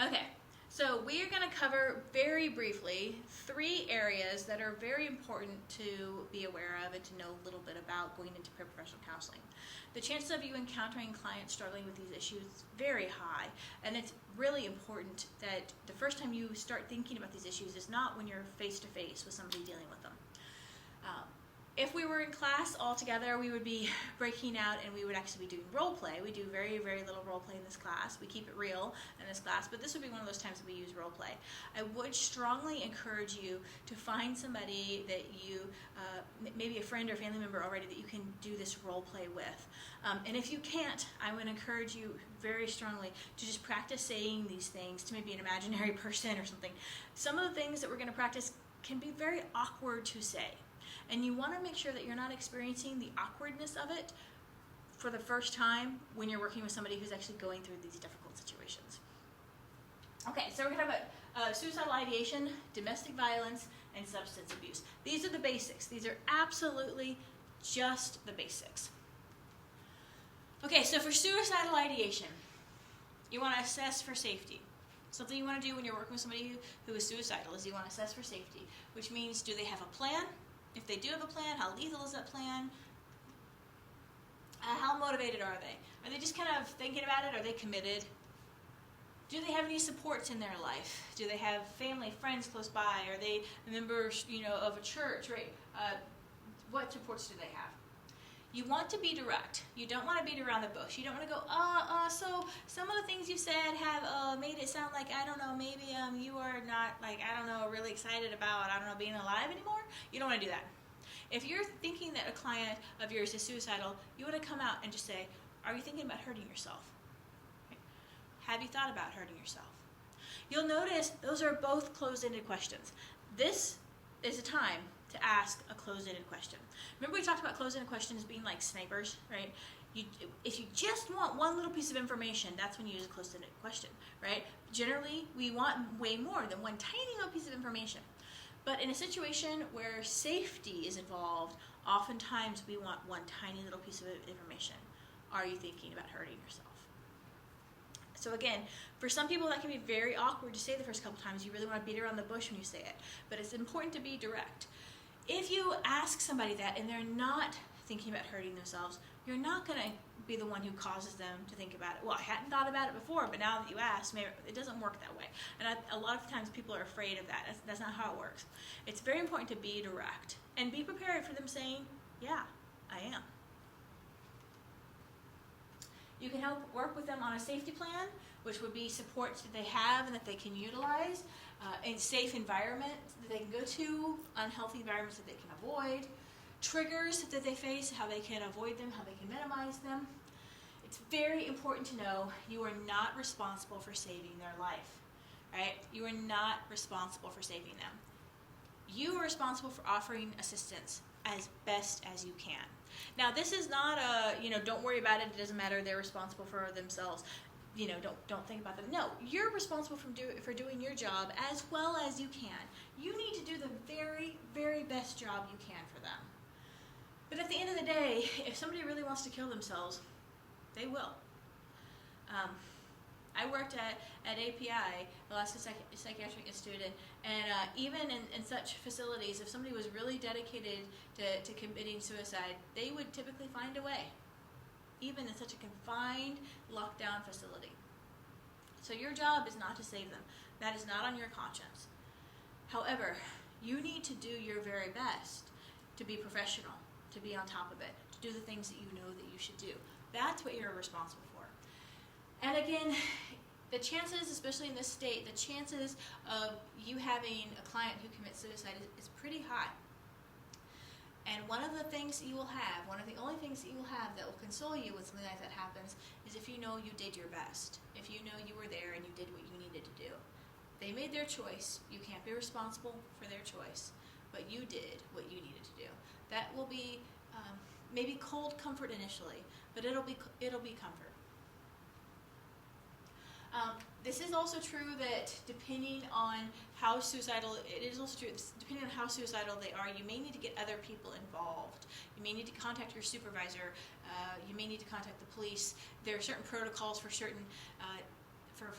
Okay, so we are going to cover very briefly 3 areas that are very important to be aware of and to know a little bit about going into paraprofessional counseling. The chances of you encountering clients struggling with these issues is very high, and it's really important that the first time you start thinking about these issues is not when you're face-to-face with somebody dealing with them. If we were in class all together, we would be breaking out and we would actually be doing role play. We do very, very little role play in this class. We keep it real in this class, but this would be one of those times that we use role play. I would strongly encourage you to find somebody that you, maybe a friend or family member already, that you can do this role play with. And if you can't, I would encourage you very strongly to just practice saying these things to maybe an imaginary person or something. Some of the things that we're going to practice can be very awkward to say. And you want to make sure that you're not experiencing the awkwardness of it for the first time when you're working with somebody who's actually going through these difficult situations. Okay, so we're going to talk about suicidal ideation, domestic violence, and substance abuse. These are the basics. These are absolutely just the basics. Okay, so for suicidal ideation, you want to assess for safety. Something you want to do when you're working with somebody who is suicidal is you want to assess for safety, which means, do they have a plan? If they do have a plan, how lethal is that plan? How motivated are they? Are they just kind of thinking about it? Are they committed? Do they have any supports in their life? Do they have family, friends close by? Are they members, of a church, right? What supports do they have? You want to be direct. You don't want to beat around the bush. You don't want to go, so some of the things you said have made it sound like, I don't know, maybe you are not, really excited about, being alive anymore. You don't want to do that. If you're thinking that a client of yours is suicidal, you want to come out and just say, are you thinking about hurting yourself? Right? Have you thought about hurting yourself? You'll notice those are both closed-ended questions. This is a time to ask a closed-ended question. Remember we talked about closed-ended questions being like snipers, right? If you just want one little piece of information, that's when you use a closed-ended question, right? Generally, we want way more than one tiny little piece of information. But in a situation where safety is involved, oftentimes we want one tiny little piece of information. Are you thinking about hurting yourself? So again, for some people that can be very awkward to say the first couple times. You really want to beat around the bush when you say it. But it's important to be direct. If you ask somebody that and they're not thinking about hurting themselves, you're not going to be the one who causes them to think about it. Well, I hadn't thought about it before, but now that you asked, maybe it doesn't work that way. And a lot of times people are afraid of that. That's not how it works. It's very important to be direct and be prepared for them saying, yeah, I am. You can help work with them on a safety plan, which would be supports that they have and that they can utilize, a safe environment that they can go to, unhealthy environments that they can avoid, triggers that they face, how they can avoid them, how they can minimize them. It's very important to know you are not responsible for saving their life, right? You are not responsible for saving them. You are responsible for offering assistance as best as you can. Now, this is not don't worry about it, it doesn't matter, they're responsible for themselves. Don't think about them. No, you're responsible for doing your job as well as you can. You need to do the very, very best job you can for them. But at the end of the day, if somebody really wants to kill themselves, they will. I worked at API, Alaska Psychiatric Institute, and even in such facilities, if somebody was really dedicated to committing suicide, they would typically find a way, even in such a confined, lockdown facility. So your job is not to save them. That is not on your conscience. However, you need to do your very best to be professional, to be on top of it, to do the things that you know that you should do. That's what you're responsible for. And again, the chances, especially in this state, the chances of you having a client who commits suicide is pretty high. And one of the things that you will have, one of the only things that you will have that will console you when something like that happens is if you know you did your best. If you know you were there and you did what you needed to do. They made their choice. You can't be responsible for their choice. But you did what you needed to do. That will be maybe cold comfort initially, but it'll be comfort. This is also true that depending on how suicidal, depending on how suicidal they are, you may need to get other people involved. You may need to contact your supervisor. You may need to contact the police. There are certain protocols for certain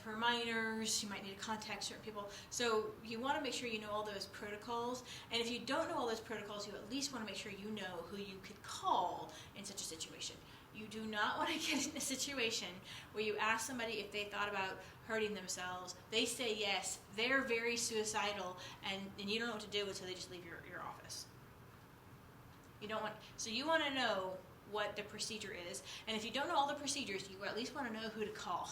her minors. You might need to contact certain people. So you want to make sure you know all those protocols. And if you don't know all those protocols, you at least want to make sure you know who you could call in such a situation. You do not want to get in a situation where you ask somebody if they thought about hurting themselves. They say yes. They're very suicidal, and you don't know what to do until they just leave your office. You don't want. So you want to know what the procedure is, and if you don't know all the procedures, you at least want to know who to call.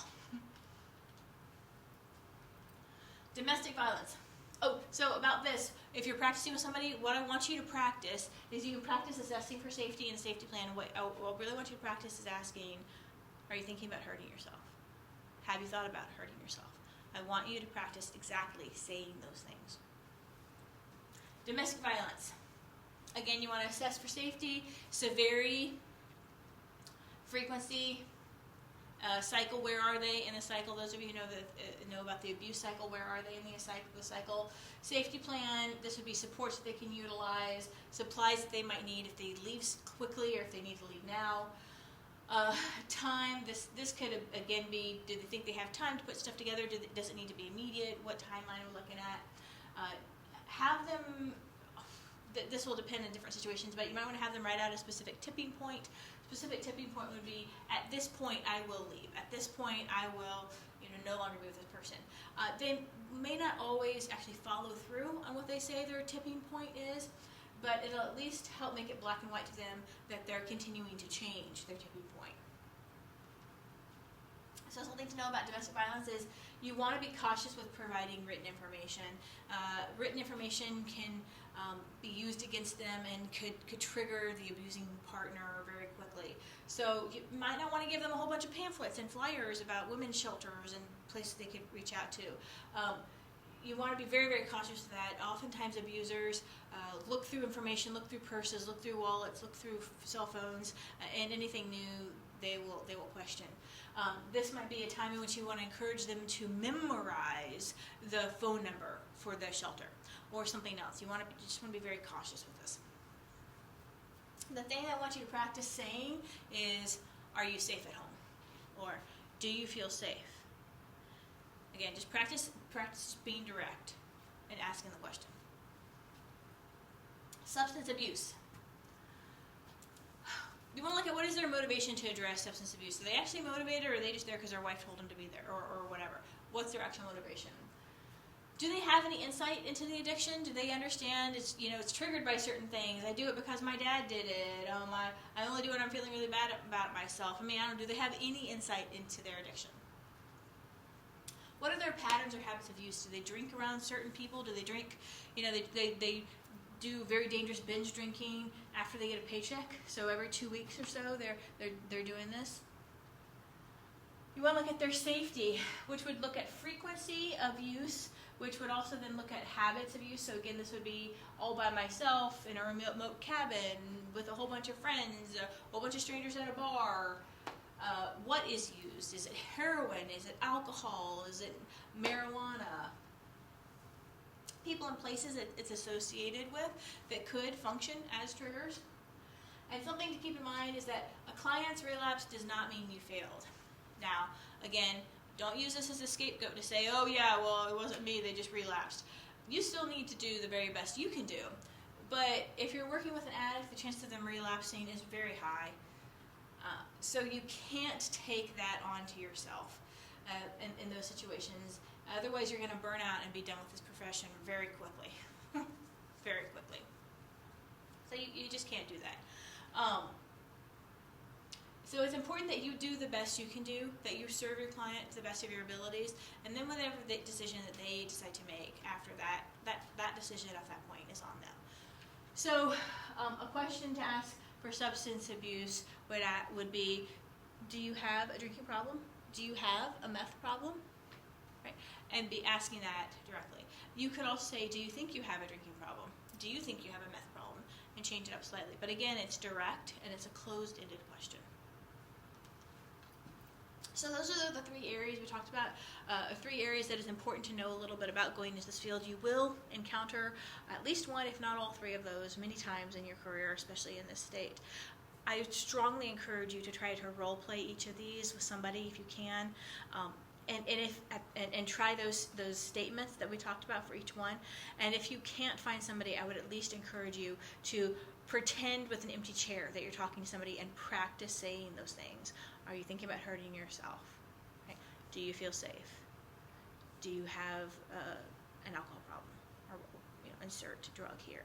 Domestic violence. Oh, so about this, if you're practicing with somebody, what I want you to practice is you can practice assessing for safety and safety plan. What I really want you to practice is asking, are you thinking about hurting yourself? Have you thought about hurting yourself? I want you to practice exactly saying those things. Domestic violence. Again, you want to assess for safety, severity, frequency, cycle, where are they in the cycle? Those of you who know about the abuse cycle, where are they in the cycle? Safety plan, this would be supports that they can utilize, supplies that they might need if they leave quickly or if they need to leave now. Time, this could again be, do they think they have time to put stuff together? Does it need to be immediate? What timeline are we looking at? Have them, this will depend in different situations, but you might want to have them write out a specific tipping point. Specific tipping point would be, at this point I will leave. At this point I will no longer be with this person. They may not always actually follow through on what they say their tipping point is, but it'll at least help make it black and white to them that they're continuing to change their tipping point. So something to know about domestic violence is you want to be cautious with providing written information. Written information can be used against them and could trigger the abusing partner very quickly. So you might not want to give them a whole bunch of pamphlets and flyers about women's shelters and places they could reach out to. You want to be very, very cautious of that. Oftentimes abusers look through information, look through purses, look through wallets, look through cell phones, and anything new they will question. This might be a time in which you want to encourage them to memorize the phone number for the shelter or something else. You just want to be very cautious with this. The thing I want you to practice saying is, are you safe at home? Or do you feel safe? Again, just practice being direct and asking the question. Substance abuse. You want to look at what is their motivation to address substance abuse. Are they actually motivated, or are they just there because their wife told them to be there, or whatever? What's their actual motivation? Do they have any insight into the addiction? Do they understand it's triggered by certain things? I do it because my dad did it. I only do it when I'm feeling really bad about myself. Do they have any insight into their addiction? What are their patterns or habits of use? Do they drink around certain people? Do they drink, they do very dangerous binge drinking after they get a paycheck? So every 2 weeks or so they're doing this. You want to look at their safety, which would look at frequency of use, which would also then look at habits of use. So again, this would be all by myself in a remote cabin with a whole bunch of friends, a whole bunch of strangers at a bar. What is used? Is it heroin? Is it alcohol? Is it marijuana? People and places that it's associated with that could function as triggers. And something to keep in mind is that a client's relapse does not mean you failed. Now, again, don't use this as a scapegoat to say, oh yeah, well, it wasn't me, they just relapsed. You still need to do the very best you can do. But if you're working with an addict, the chance of them relapsing is very high. So you can't take that onto yourself in those situations. Otherwise, you're going to burn out and be done with this profession very quickly. Very quickly. So you just can't do that. So it's important that you do the best you can do, that you serve your client to the best of your abilities, and then whatever the decision that they decide to make after that decision at that point is on them. So a question to ask for substance abuse would be, do you have a drinking problem? Do you have a meth problem? Right? And be asking that directly. You could also say, do you think you have a drinking problem? Do you think you have a meth problem? And change it up slightly. But again, it's direct and it's a closed-ended question. So those are the three areas we talked about, 3 areas that is important to know a little bit about going into this field. You will encounter at least one, if not all 3 of those, many times in your career, especially in this state. I strongly encourage you to try to role play each of these with somebody if you can. And if at and try those statements that we talked about for each one. And if you can't find somebody, I would at least encourage you to pretend with an empty chair that you're talking to somebody and practice saying those things. Are you thinking about hurting yourself? Okay. Do you feel safe? Do you have an alcohol problem? Or insert drug here.